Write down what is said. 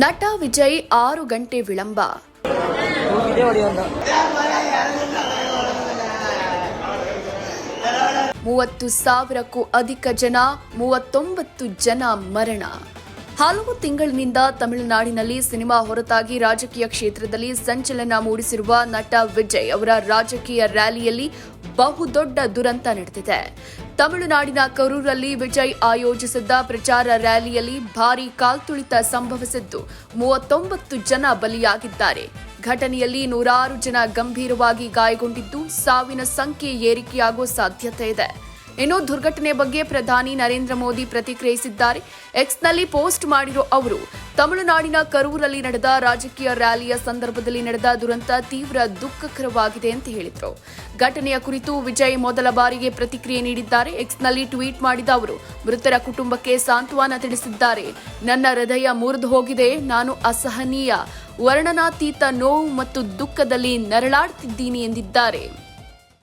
ನಟ ವಿಜಯ್ 6 ಗಂಟೆ ವಿಳಂಬ. 30,000ಕ್ಕೂ ಅಧಿಕ ಜನ, 39 ಜನ ಮರಣ. ಹಲವು ತಿಂಗಳಿನಿಂದ ತಮಿಳುನಾಡಿನಲ್ಲಿ ಸಿನಿಮಾ ಹೊರತಾಗಿ ರಾಜಕೀಯ ಕ್ಷೇತ್ರದಲ್ಲಿ ಸಂಚಲನ ಮೂಡಿಸಿರುವ ನಟ ವಿಜಯ್ ಅವರ ರಾಜಕೀಯ ರ್ಯಾಲಿಯಲ್ಲಿ ಬಹುದೊಡ್ಡ ದುರಂತ ನಡೆದಿದೆ. ತಮಿಳುನಾಡಿನ ಕರೂರಲ್ಲಿ ವಿಜಯ್ ಆಯೋಜಿಸಿದ್ದ ಪ್ರಚಾರ ರ್ಯಾಲಿಯಲ್ಲಿ ಭಾರೀ ಕಾಲ್ತುಳಿತ ಸಂಭವಿಸಿದ್ದು 39 ಜನ ಬಲಿಯಾಗಿದ್ದಾರೆ. ಘಟನೆಯಲ್ಲಿ 106 ಜನ ಗಂಭೀರವಾಗಿ ಗಾಯಗೊಂಡಿದ್ದು ಸಾವಿನ ಸಂಖ್ಯೆ ಏರಿಕೆಯಾಗುವ ಸಾಧ್ಯತೆ ಇದೆ. ಇನ್ನು ದುರ್ಘಟನೆ ಬಗ್ಗೆ ಪ್ರಧಾನಿ ನರೇಂದ್ರ ಮೋದಿ ಪ್ರತಿಕ್ರಿಯಿಸಿದ್ದಾರೆ. ಎಕ್ಸ್ನಲ್ಲಿ ಪೋಸ್ಟ್ ಮಾಡಿರೋ ಅವರು, ತಮಿಳುನಾಡಿನ ಕರೂರಲ್ಲಿ ನಡೆದ ರಾಜಕೀಯ ರ್ಯಾಲಿಯ ಸಂದರ್ಭದಲ್ಲಿ ನಡೆದ ದುರಂತ ತೀವ್ರ ದುಃಖಕರವಾಗಿದೆ ಅಂತ ಹೇಳಿದರು. ಘಟನೆಯ ಕುರಿತು ವಿಜಯ್ ಮೊದಲ ಬಾರಿಗೆ ಪ್ರತಿಕ್ರಿಯೆ ನೀಡಿದ್ದಾರೆ. ಎಕ್ಸ್ನಲ್ಲಿ ಟ್ವೀಟ್ ಮಾಡಿದ ಅವರು, ಮೃತರ ಕುಟುಂಬಕ್ಕೆ ಸಾಂತ್ವನ ತಿಳಿಸಿದ್ದಾರೆ. ನನ್ನ ಹೃದಯ ಮುರಿದು ಹೋಗಿದೆ. ನಾನು ಅಸಹನೀಯ, ವರ್ಣನಾತೀತ ನೋವು ಮತ್ತು ದುಃಖದಲ್ಲಿ ನರಳಾಡ್ತಿದ್ದೀನಿ ಎಂದಿದ್ದಾರೆ.